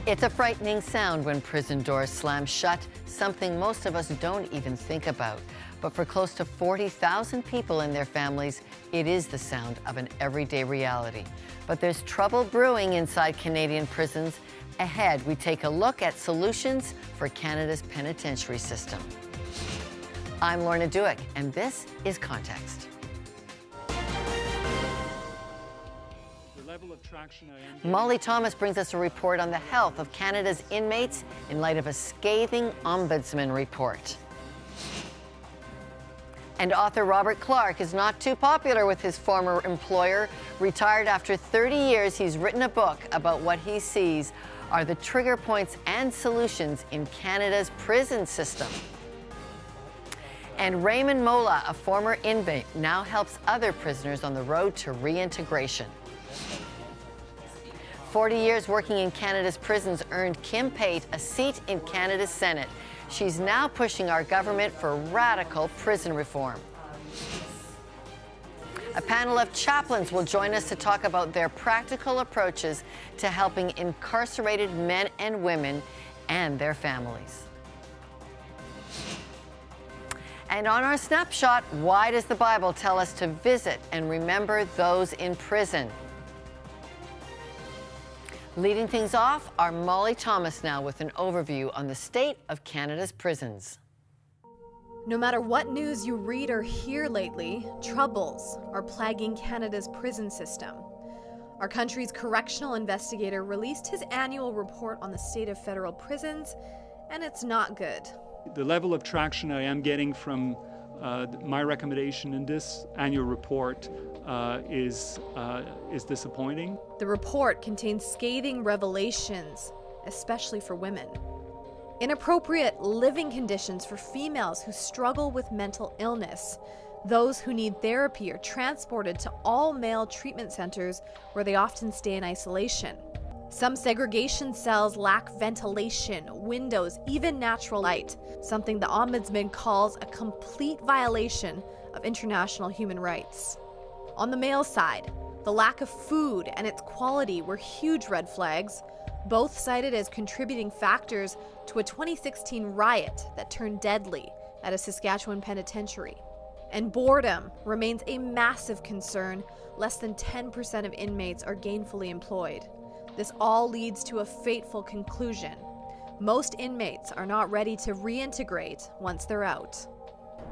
It's a frightening sound when prison doors slam shut, something most of us don't even think about. But for close to 40,000 people and their families, it is the sound of an everyday reality. But there's trouble brewing inside Canadian prisons. Ahead, we take a look at solutions for Canada's penitentiary system. I'm Lorna Dueck, and this is Context. Molly Thomas brings us a report on the health of Canada's inmates in light of a scathing ombudsman report. And author Robert Clark is not too popular with his former employer. Retired after 30 years, he's written a book about what he sees are the trigger points and solutions in Canada's prison system. And Raymond Mola, a former inmate, now helps other prisoners on the road to reintegration. 40 years working in Canada's prisons earned Kim Pate a seat in Canada's Senate. She's now pushing our government for radical prison reform. A panel of chaplains will join us to talk about their practical approaches to helping incarcerated men and women and their families. And on our snapshot, why does the Bible tell us to visit and remember those in prison? Leading things off are Molly Thomas now with an overview on the state of Canada's prisons. No matter what news you read or hear lately, troubles are plaguing Canada's prison system. Our country's correctional investigator released his annual report on the state of federal prisons, and it's not good. The level of traction I am getting from my recommendation in this annual report is disappointing. The report contains scathing revelations, especially for women. Inappropriate living conditions for females who struggle with mental illness. Those who need therapy are transported to all-male treatment centers where they often stay in isolation. Some segregation cells lack ventilation, windows, even natural light, something the Ombudsman calls a complete violation of international human rights. On the male side, the lack of food and its quality were huge red flags, both cited as contributing factors to a 2016 riot that turned deadly at a Saskatchewan penitentiary. And boredom remains a massive concern. Less than 10% of inmates are gainfully employed. This all leads to a fateful conclusion. Most inmates are not ready to reintegrate once they're out.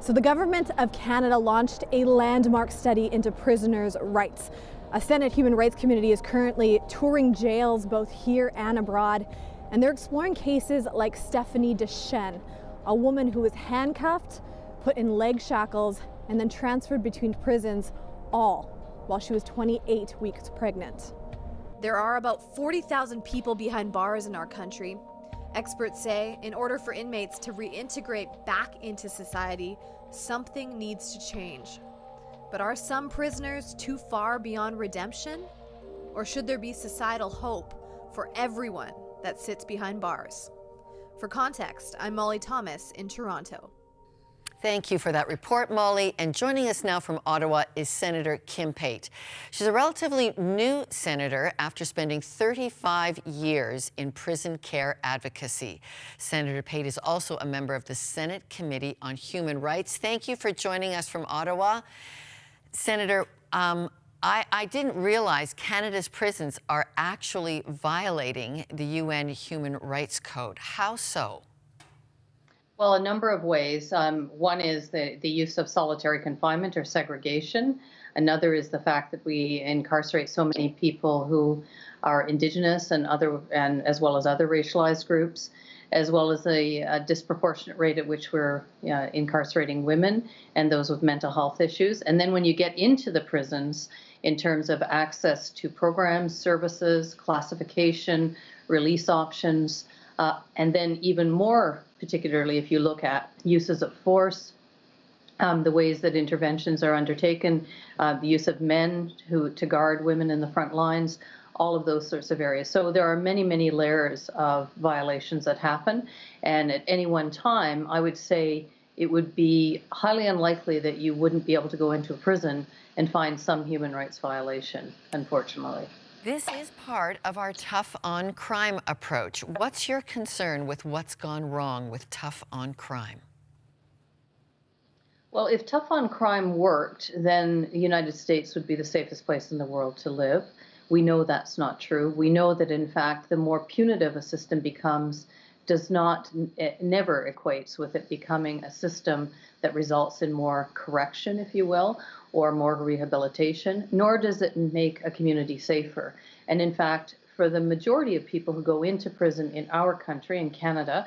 So the Government of Canada launched a landmark study into prisoners' rights. A Senate Human Rights Committee is currently touring jails both here and abroad, and they're exploring cases like Stephanie Deschênes, a woman who was handcuffed, put in leg shackles, and then transferred between prisons, all while she was 28 weeks pregnant. There are about 40,000 people behind bars in our country. Experts say in order for inmates to reintegrate back into society, something needs to change. But are some prisoners too far beyond redemption? Or should there be societal hope for everyone that sits behind bars? For Context, I'm Molly Thomas in Toronto. Thank you for that report, Molly. And joining us now from Ottawa is Senator Kim Pate. She's a relatively new senator after spending 35 years in prison care advocacy. Senator Pate is also a member of the Senate Committee on Human Rights. Thank you for joining us from Ottawa. Senator, I didn't realize Canada's prisons are actually violating the UN Human Rights Code. How so? Well, a number of ways. One is the use of solitary confinement or segregation. Another is the fact that we incarcerate so many people who are Indigenous and as well as other racialized groups, as well as a disproportionate rate at which we're incarcerating women and those with mental health issues. And then when you get into the prisons, in terms of access to programs, services, classification, release options, and then even more particularly if you look at uses of force, the ways that interventions are undertaken, the use of men to guard women in the front lines, all of those sorts of areas. So there are many, many layers of violations that happen. And at any one time, I would say it would be highly unlikely that you wouldn't be able to go into a prison and find some human rights violation, unfortunately. This is part of our tough on crime approach. What's your concern with what's gone wrong with tough on crime? Well, if tough on crime worked, then the United States would be the safest place in the world to live. We know that's not true. We know that, in fact, the more punitive a system becomes, does not, it never equates with it becoming a system that results in more correction, if you will, or more rehabilitation, nor does it make a community safer. And in fact, for the majority of people who go into prison in our country, in Canada,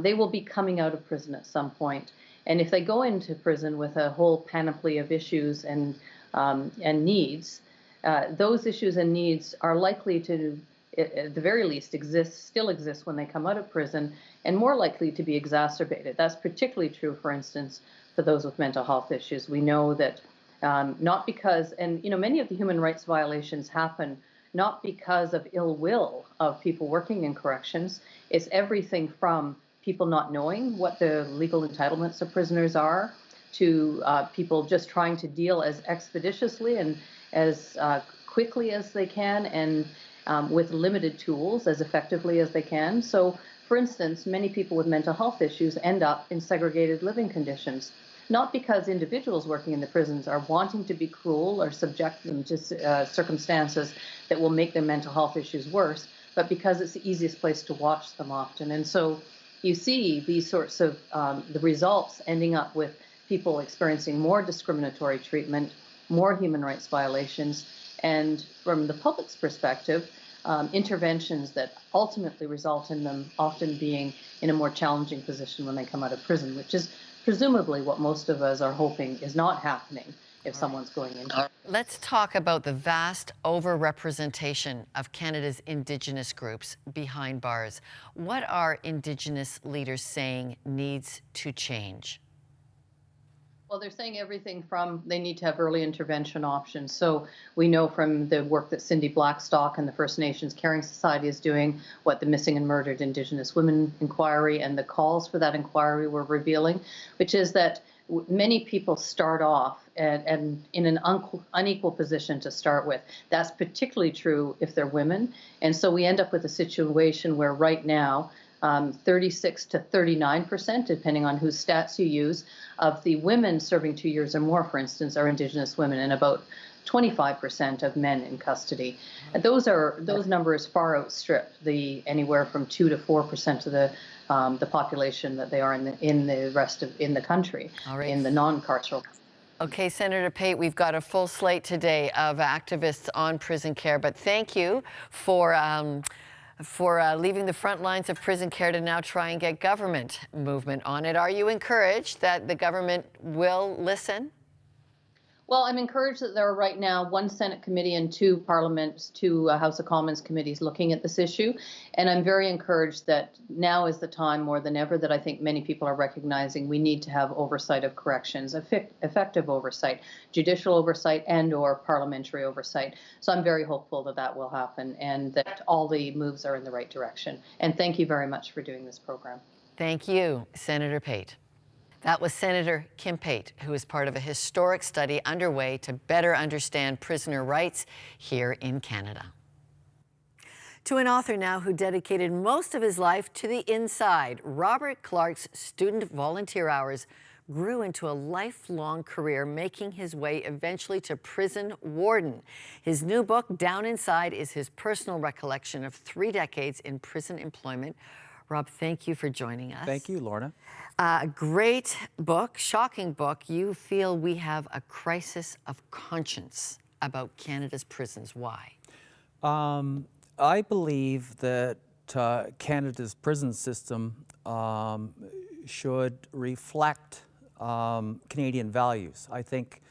they will be coming out of prison at some point. And if they go into prison with a whole panoply of issues and needs, those issues and needs are likely to, at the very least, still exist when they come out of prison, and more likely to be exacerbated. That's particularly true, for instance, for those with mental health issues. We know that not because, and many of the human rights violations happen not because of ill will of people working in corrections. It's everything from people not knowing what the legal entitlements of prisoners are, to people just trying to deal as expeditiously and as quickly as they can, and with limited tools as effectively as they can. So, for instance, many people with mental health issues end up in segregated living conditions, not because individuals working in the prisons are wanting to be cruel or subject them to circumstances that will make their mental health issues worse, but because it's the easiest place to watch them often. And so you see these sorts of the results ending up with people experiencing more discriminatory treatment, more human rights violations, and from the public's perspective, interventions that ultimately result in them often being in a more challenging position when they come out of prison, which is presumably what most of us are hoping is not happening if someone's going into. Let's talk about the vast overrepresentation of Canada's Indigenous groups behind bars. What are Indigenous leaders saying needs to change? Well, they're saying everything from they need to have early intervention options. So we know from the work that Cindy Blackstock and the First Nations Caring Society is doing, what the Missing and Murdered Indigenous Women Inquiry and the calls for that inquiry were revealing, which is that many people start off and in an unequal position to start with. That's particularly true if they're women. And so we end up with a situation where right now, 36 to 39%, depending on whose stats you use, of the women serving 2 years or more, for instance, are Indigenous women, and about 25% of men in custody. And those numbers far outstrip the anywhere from 2 to 4% of the population that they are in the rest of the country, in the non-carceral. Okay, Senator Pate, we've got a full slate today of activists on prison care, but thank you for leaving the front lines of prison care to now try and get government movement on it. Are you encouraged that the government will listen? Well, I'm encouraged that there are right now one Senate committee and two House of Commons committees looking at this issue. And I'm very encouraged that now is the time more than ever that I think many people are recognizing we need to have oversight of corrections, effective oversight, judicial oversight and/or parliamentary oversight. So I'm very hopeful that that will happen and that all the moves are in the right direction. And thank you very much for doing this program. Thank you, Senator Pate. That was Senator Kim Pate, who is part of a historic study underway to better understand prisoner rights here in Canada. To an author now who dedicated most of his life to the inside, Robert Clark's student volunteer hours grew into a lifelong career, making his way eventually to prison warden. His new book, Down Inside, is his personal recollection of 3 decades in prison employment. Rob, thank you for joining us. Thank you, Lorna. A great book, shocking book. You feel we have a crisis of conscience about Canada's prisons. Why? I believe that Canada's prison system should reflect Canadian values. I think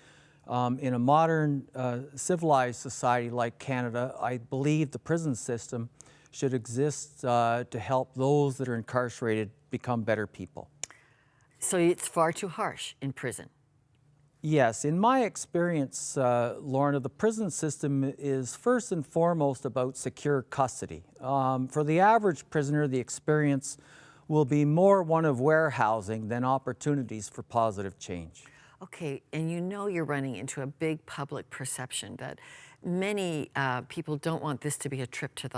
in a modern civilized society like Canada, I believe the prison system should exist to help those that are incarcerated become better people. So it's far too harsh in prison. Yes, in my experience, Lorna, the prison system is first and foremost about secure custody. For the average prisoner, the experience will be more one of warehousing than opportunities for positive change. Okay, and you know you're running into a big public perception that many people don't want this to be a trip to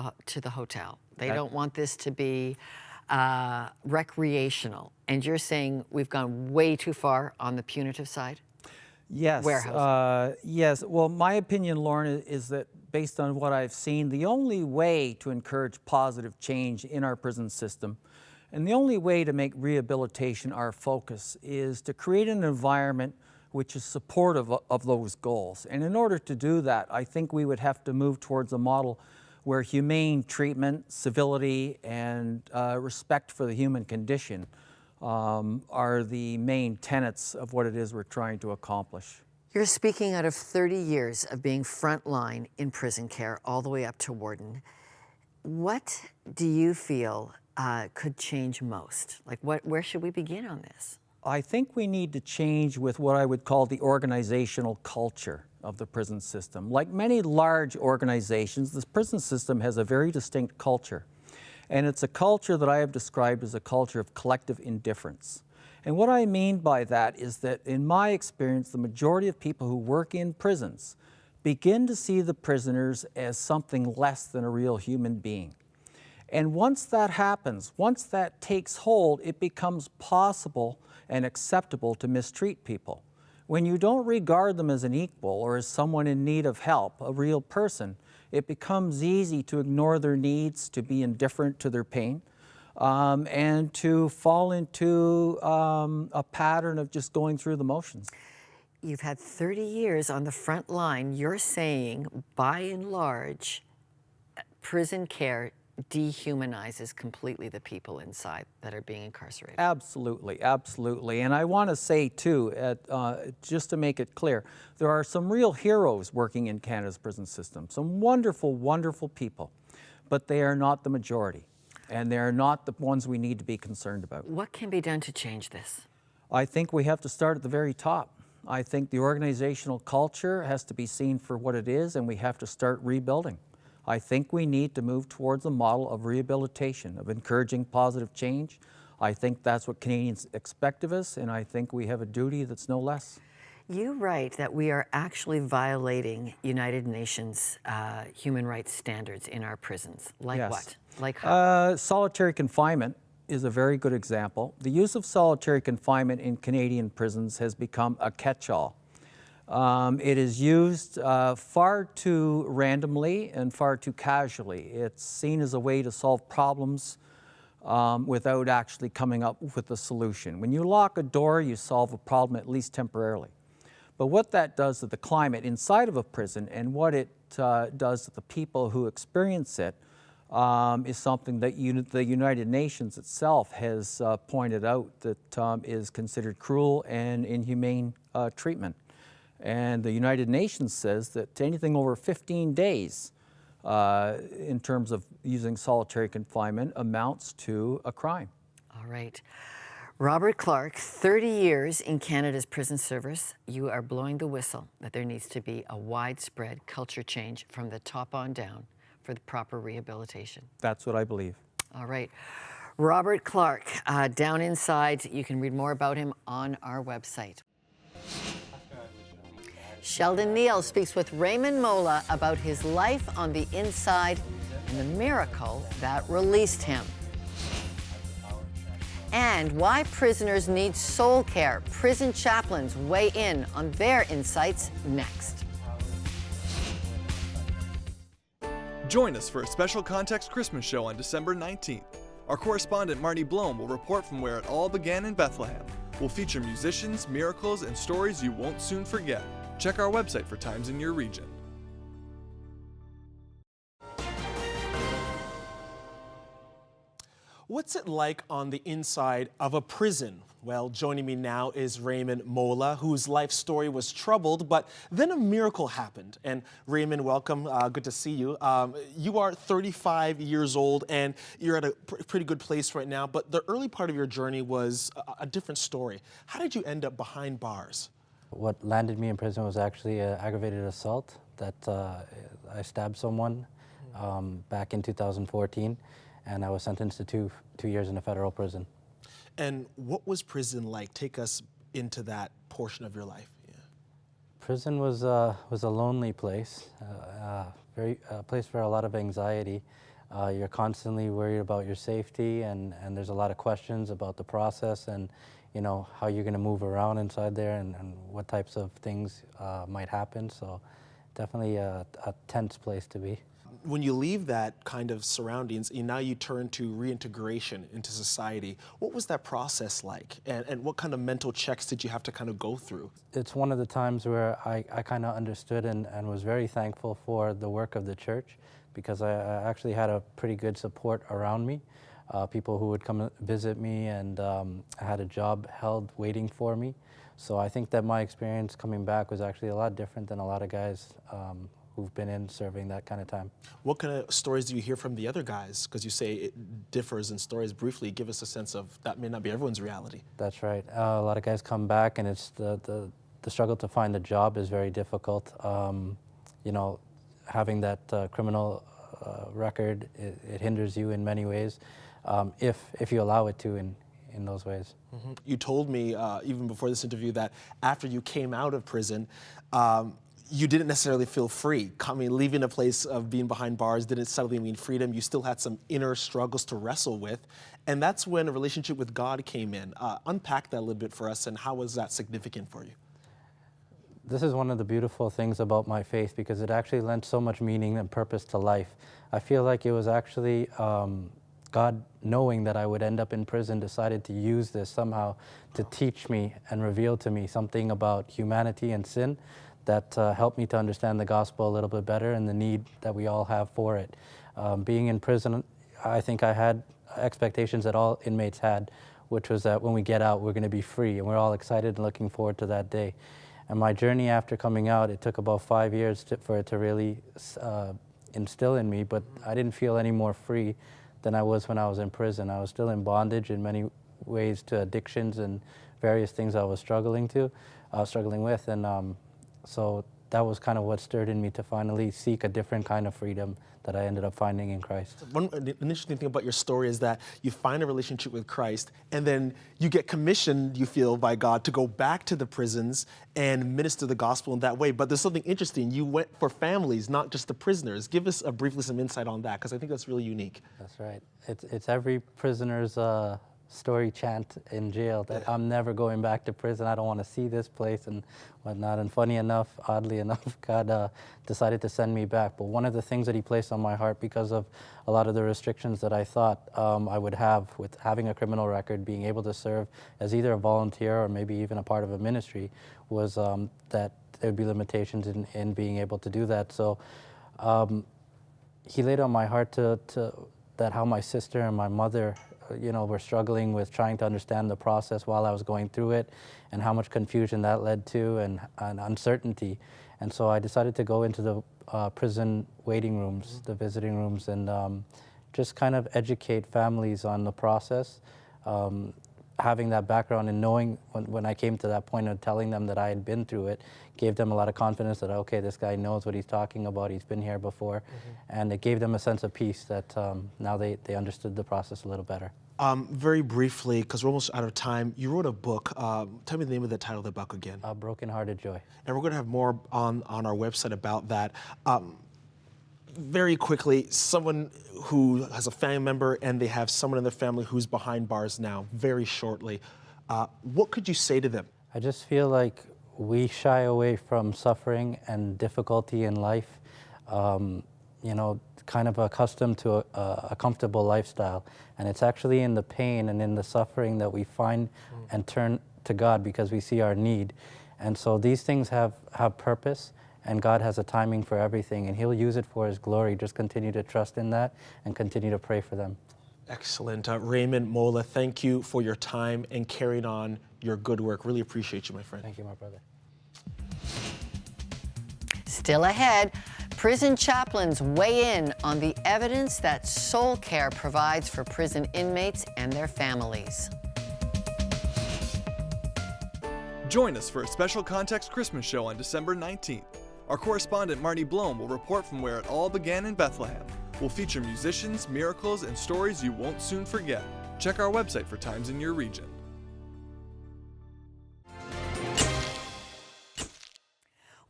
the hotel. They don't want this to be recreational. And you're saying we've gone way too far on the punitive side? Yes. Yes. Well, my opinion, Lauren, is that based on what I've seen, the only way to encourage positive change in our prison system and the only way to make rehabilitation our focus is to create an environment which is supportive of those goals. And in order to do that, I think we would have to move towards a model where humane treatment, civility, and respect for the human condition are the main tenets of what it is we're trying to accomplish. You're speaking out of 30 years of being frontline in prison care all the way up to warden. What do you feel could change most? Like, where should we begin on this? I think we need to change with what I would call the organizational culture of the prison system. Like many large organizations, the prison system has a very distinct culture. And it's a culture that I have described as a culture of collective indifference. And what I mean by that is that in my experience, the majority of people who work in prisons begin to see the prisoners as something less than a real human being. And once that happens, once that takes hold, it becomes possible and acceptable to mistreat people. When you don't regard them as an equal or as someone in need of help, a real person, it becomes easy to ignore their needs, to be indifferent to their pain, and to fall into a pattern of just going through the motions. You've had 30 years on the front line. You're saying, by and large, prison care dehumanizes completely the people inside that are being incarcerated. Absolutely, absolutely. And I want to say, too, just to make it clear, there are some real heroes working in Canada's prison system, some wonderful, wonderful people, but they are not the majority, and they are not the ones we need to be concerned about. What can be done to change this? I think we have to start at the very top. I think the organizational culture has to be seen for what it is, and we have to start rebuilding. I think we need to move towards a model of rehabilitation, of encouraging positive change. I think that's what Canadians expect of us, and I think we have a duty that's no less. You write that we are actually violating United Nations human rights standards in our prisons. Like Yes. what? Like how? Solitary confinement is a very good example. The use of solitary confinement in Canadian prisons has become a catch-all. It is used far too randomly and far too casually. It's seen as a way to solve problems without actually coming up with a solution. When you lock a door, you solve a problem at least temporarily. But what that does to the climate inside of a prison and what it does to the people who experience it is something that the United Nations itself has pointed out that is considered cruel and inhumane treatment. And the United Nations says that anything over 15 days in terms of using solitary confinement amounts to a crime. All right. Robert Clark, 30 years in Canada's prison service. You are blowing the whistle that there needs to be a widespread culture change from the top on down for the proper rehabilitation. That's what I believe. All right. Robert Clark, down inside. You can read more about him on our website. Sheldon Neal speaks with Raymond Mola about his life on the inside and the miracle that released him. And why prisoners need soul care. Prison chaplains weigh in on their insights next. Join us for a special Context Christmas show on December 19th. Our correspondent Marnie Blome will report from where it all began in Bethlehem. We'll feature musicians, miracles, and stories you won't soon forget. Check our website for times in your region. What's it like on the inside of a prison? Well, joining me now is Raymond Mola, whose life story was troubled, but then a miracle happened. And Raymond, welcome. Good to see you. You are 35 years old, and you're at a pretty good place right now, but the early part of your journey was a different story. How did you end up behind bars? What landed me in prison was actually an aggravated assault that I stabbed someone back in 2014, and I was sentenced to two years in a federal prison. And what was prison like? Take us into that portion of your life. Yeah. Prison was a lonely place, a place for a lot of anxiety. You're constantly worried about your safety, and there's a lot of questions about the process and how you're going to move around inside there and what types of things might happen. So definitely a tense place to be. When you leave that kind of surroundings and now you turn to reintegration into society, what was that process like? And what kind of mental checks did you have to kind of go through? It's one of the times where I kind of understood and was very thankful for the work of the church, because I actually had a pretty good support around me. People who would come visit me, and I had a job held waiting for me. So I think that my experience coming back was actually a lot different than a lot of guys who've been in serving that kind of time. What kind of stories do you hear from the other guys? Because you say it differs in stories. Briefly, give us a sense of that may not be everyone's reality. That's right. A lot of guys come back, and it's the struggle to find a job is very difficult. Having that criminal record, it hinders you in many ways, if you allow it to in those ways. Mm-hmm. You told me even before this interview that after you came out of prison, you didn't necessarily feel free. Leaving a place of being behind bars didn't suddenly mean freedom. You still had some inner struggles to wrestle with. And that's when a relationship with God came in. Unpack that a little bit for us, and how was that significant for you? This is one of the beautiful things about my faith, because it actually lent so much meaning and purpose to life. I feel like it was actually God, knowing that I would end up in prison, decided to use this somehow to teach me and reveal to me something about humanity and sin that helped me to understand the gospel a little bit better and the need that we all have for it. Being in prison, I think I had expectations that all inmates had, which was that when we get out, we're going to be free, and we're all excited and looking forward to that day. And my journey after coming out, it took about 5 years for it to really instill in me, but I didn't feel any more free than I was when I was in prison. I was still in bondage in many ways to addictions and various things I was struggling with, and so that was kind of what stirred in me to finally seek a different kind of freedom that I ended up finding in Christ. An interesting thing about your story is that you find a relationship with Christ, and then you get commissioned, you feel, by God to go back to the prisons and minister the gospel in that way. But there's something interesting. You went for families, not just the prisoners. Give us briefly some insight on that, because I think that's really unique. That's right. It's every prisoner's story chant in jail that I'm never going back to prison. I don't want to see this place and whatnot. And funny enough, oddly enough, God decided to send me back. But one of the things that he placed on my heart, because of a lot of the restrictions that I thought I would have with having a criminal record, being able to serve as either a volunteer or maybe even a part of a ministry, was that there'd be limitations in being able to do that. So he laid on my heart that how my sister and my mother were struggling with trying to understand the process while I was going through it, and how much confusion that led to, and uncertainty. And so I decided to go into the prison waiting rooms, the visiting rooms, and just kind of educate families on the process. Having that background and knowing when I came to that point of telling them that I had been through it, gave them a lot of confidence that, okay, this guy knows what he's talking about, he's been here before, and it gave them a sense of peace that now they understood the process a little better. Very briefly, because we're almost out of time, you wrote a book. Tell me the name of the title of the book again. Broken Hearted Joy. And we're going to have more on our website about that. Very quickly, someone who has a family member and they have someone in their family who's behind bars now, very shortly, what could you say to them? I just feel like we shy away from suffering and difficulty in life, kind of accustomed to a comfortable lifestyle. And it's actually in the pain and in the suffering that we find and turn to God, because we see our need. And so these things have purpose, and God has a timing for everything, and he'll use it for his glory. Just continue to trust in that and continue to pray for them. Excellent. Raymond Mola, thank you for your time and carrying on your good work. Really appreciate you, my friend. Thank you, my brother. Still ahead, prison chaplains weigh in on the evidence that soul care provides for prison inmates and their families. Join us for a special Context Christmas show on December 19th. Our correspondent Marnie Blome will report from where it all began in Bethlehem. We'll feature musicians, miracles, and stories you won't soon forget. Check our website for times in your region.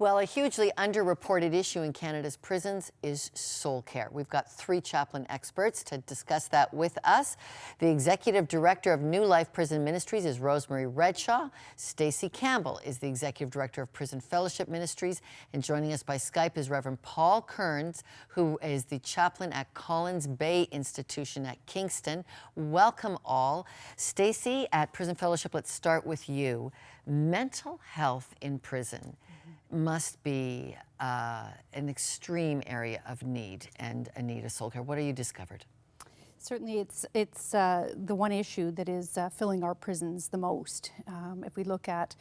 Well, a hugely underreported issue in Canada's prisons is soul care. We've got 3 chaplain experts to discuss that with us. The Executive Director of New Life Prison Ministries is Rosemary Redshaw. Stacey Campbell is the Executive Director of Prison Fellowship Ministries. And joining us by Skype is Reverend Paul Kearns, who is the chaplain at Collins Bay Institution at Kingston. Welcome all. Stacey, at Prison Fellowship, let's start with you. Mental health in prison must be an extreme area of need and a need of soul care. What have you discovered? Certainly, it's the one issue that is filling our prisons the most. If we look at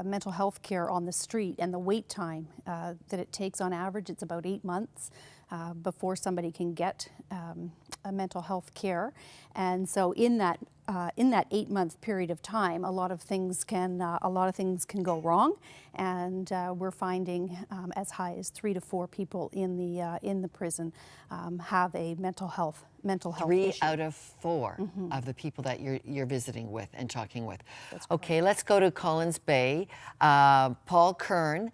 mental health care on the street and the wait time that it takes on average, it's about 8 months before somebody can get a mental health care. And so in that 8-month period of time, a lot of things can go wrong, and we're finding as high as 3 to 4 people in the prison have a mental health 3 issue. out of 4 of the people that you're visiting with and talking with. Okay, let's go to Collins Bay. Paul Kern,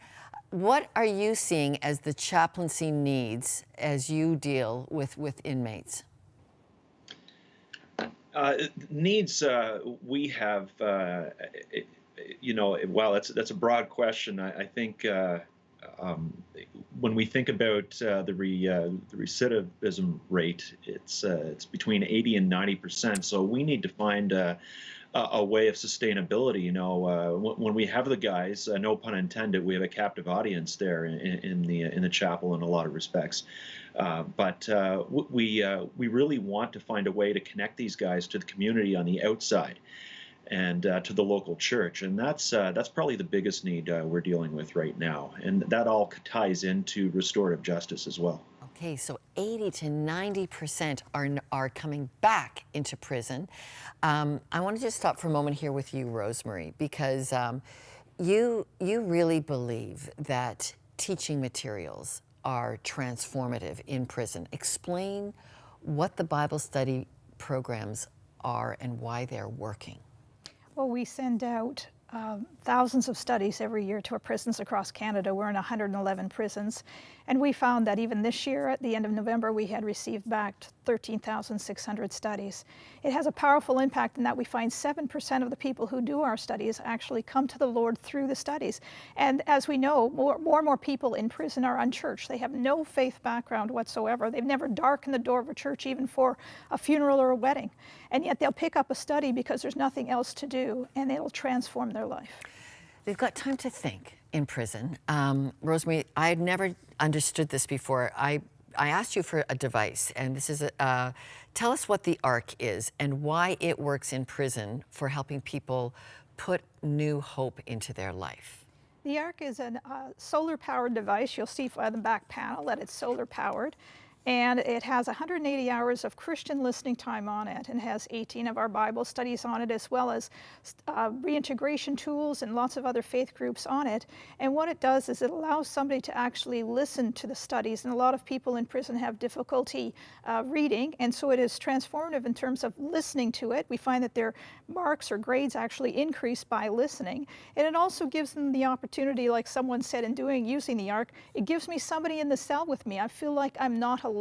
what are you seeing as the chaplaincy needs as you deal with inmates? Needs we have, well, that's a broad question. I think when we think about the recidivism rate, it's between 80 and 90%. So we need to find a way of sustainability. When we have the guys, no pun intended, we have a captive audience there in the chapel in a lot of respects. But we really want to find a way to connect these guys to the community on the outside and to the local church. And that's probably the biggest need we're dealing with right now. And that all ties into restorative justice as well. Okay, so 80 to 90% are coming back into prison. I want to just stop for a moment here with you, Rosemary, because you really believe that teaching materials are transformative in prison. Explain what the Bible study programs are and why they're working. Well, we send out thousands of studies every year to our prisons across Canada. We're in 111 prisons. And we found that even this year, at the end of November, we had received back 13,600 studies. It has a powerful impact in that we find 7% of the people who do our studies actually come to the Lord through the studies. And as we know, more and more people in prison are unchurched. They have no faith background whatsoever. They've never darkened the door of a church even for a funeral or a wedding. And yet they'll pick up a study because there's nothing else to do, and it'll transform their life. They've got time to think in prison. Rosemary, I had never understood this before. I asked you for a device, and this is tell us what the ARC is and why it works in prison for helping people put new hope into their life. The ARC is a solar-powered device. You'll see by the back panel that it's solar-powered. And it has 180 hours of Christian listening time on it, and has 18 of our Bible studies on it, as well as reintegration tools and lots of other faith groups on it. And what it does is it allows somebody to actually listen to the studies. And a lot of people in prison have difficulty reading, and so it is transformative in terms of listening to it. We find that their marks or grades actually increase by listening. And it also gives them the opportunity, like someone said in using the ARC, it gives me somebody in the cell with me. I feel like I'm not alone.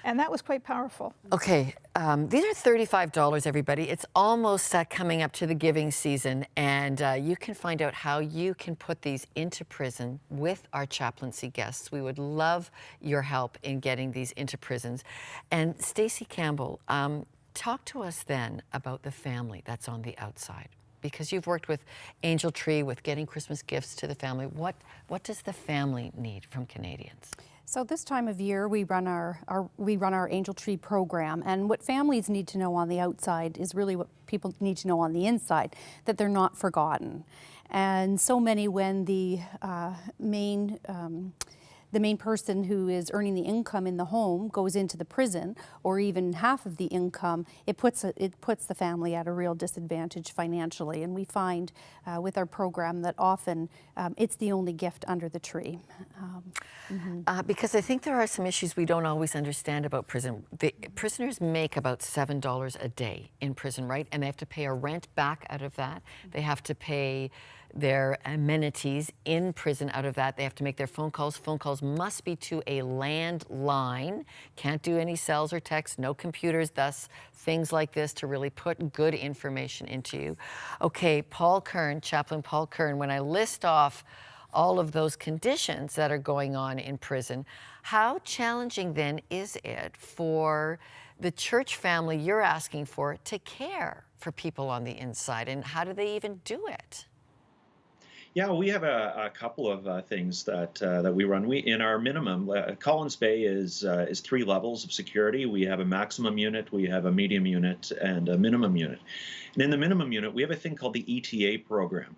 And that was quite powerful. Okay, these are $35, everybody. It's almost coming up to the giving season, and you can find out how you can put these into prison with our chaplaincy guests. We would love your help in getting these into prisons. And Stacey Campbell, talk to us then about the family that's on the outside, because you've worked with Angel Tree, with getting Christmas gifts to the family. What does the family need from Canadians? So this time of year, we run our Angel Tree program, and what families need to know on the outside is really what people need to know on the inside, that they're not forgotten. And so many, when the main person who is earning the income in the home goes into the prison, or even half of the income, it puts the family at a real disadvantage financially. And we find with our program that often it's the only gift under the tree. Because I think there are some issues we don't always understand about prison. The prisoners make about $7 a day in prison, right? And they have to pay a rent back out of that. They have to pay their amenities in prison. Out of that, they have to make their phone calls. Phone calls must be to a landline. Can't do any cells or texts, no computers, thus things like this to really put good information into you. Okay, Paul Kern, Chaplain Paul Kern, when I list off all of those conditions that are going on in prison, how challenging then is it for the church family you're asking for to care for people on the inside, and how do they even do it? Yeah, we have a couple of things that we run. In our minimum, Collins Bay is 3 levels of security. We have a maximum unit, we have a medium unit, and a minimum unit. And in the minimum unit, we have a thing called the ETA program.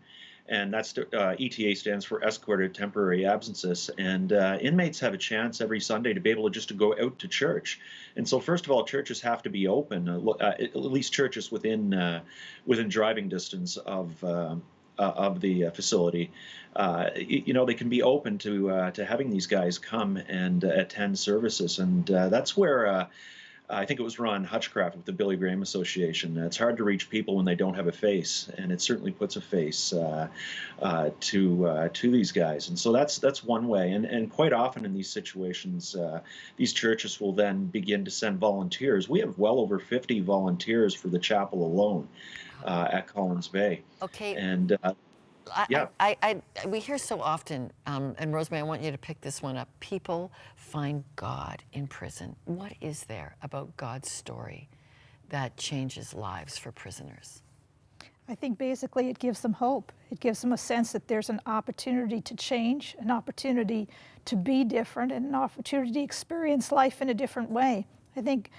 And that's ETA stands for Escorted Temporary Absences. And inmates have a chance every Sunday to be able to go out to church. And so, first of all, churches have to be open, at least churches within driving distance of the facility. They can be open to having these guys come and attend services. And that's where I think it was Ron Hutchcraft with the Billy Graham Association. It's hard to reach people when they don't have a face, and it certainly puts a face to these guys. And so that's one way. And quite often in these situations, these churches will then begin to send volunteers. We have well over 50 volunteers for the chapel alone at Collins Bay. Okay. And yeah. We hear so often, and Rosemary, I want you to pick this one up. People find God in prison. What is there about God's story that changes lives for prisoners? I think basically it gives them hope. It gives them a sense that there's an opportunity to change, an opportunity to be different, and an opportunity to experience life in a different way. I think,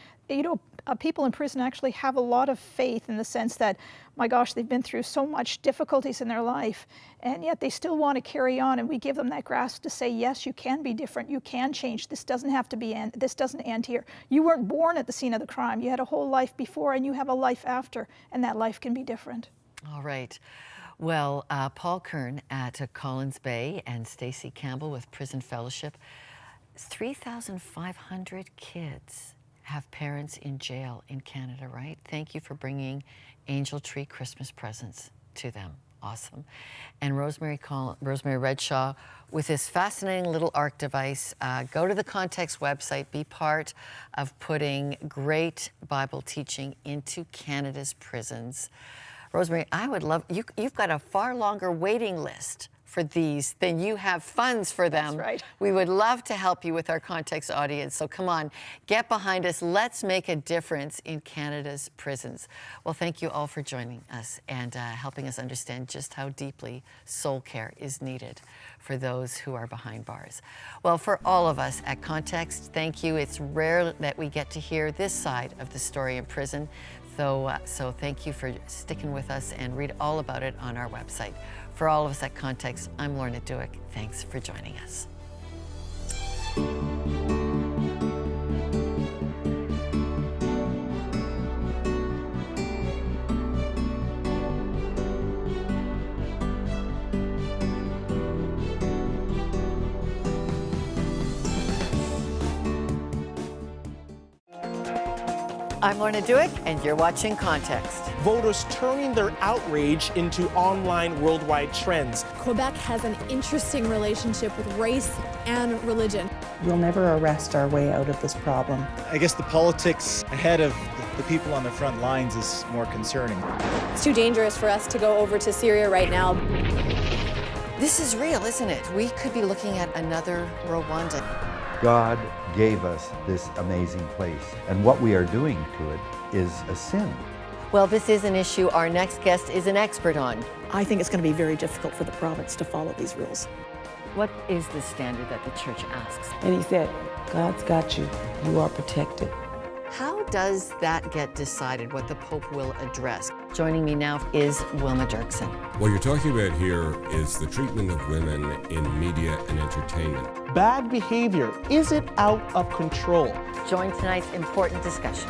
people in prison actually have a lot of faith in the sense that, my gosh, they've been through so much difficulties in their life, and yet they still want to carry on, and we give them that grasp to say, yes, you can be different, you can change, this doesn't have to be this doesn't end here. You weren't born at the scene of the crime, you had a whole life before, and you have a life after, and that life can be different. All right. Well, Paul Kern at Collins Bay and Stacey Campbell with Prison Fellowship. 3,500 kids have parents in jail in Canada, right? Thank you for bringing Angel Tree Christmas presents to them. Awesome. And Rosemary Redshaw with this fascinating little ARC device. Go to the Context website, be part of putting great Bible teaching into Canada's prisons. Rosemary, I would love, you've got a far longer waiting list for these than you have funds for them. That's right. We would love to help you with our Context audience. So come on, get behind us. Let's make a difference in Canada's prisons. Well, thank you all for joining us and helping us understand just how deeply soul care is needed for those who are behind bars. Well, for all of us at Context, thank you. It's rare that we get to hear this side of the story in prison. So thank you for sticking with us, and read all about it on our website. For all of us at Context, I'm Lorna Dueck. Thanks for joining us. I'm Lorna Dueck, and you're watching Context. Voters turning their outrage into online worldwide trends. Quebec has an interesting relationship with race and religion. We'll never arrest our way out of this problem. I guess the politics ahead of the people on the front lines is more concerning. It's too dangerous for us to go over to Syria right now. This is real, isn't it? We could be looking at another Rwanda. God gave us this amazing place, and what we are doing to it is a sin. Well, this is an issue our next guest is an expert on. I think it's going to be very difficult for the province to follow these rules. What is the standard that the church asks? And he said, God's got you. You are protected. How does that get decided, what the Pope will address? Joining me now is Wilma Dirksen. What you're talking about here is the treatment of women in media and entertainment. Bad behavior, is it out of control? Join tonight's important discussion.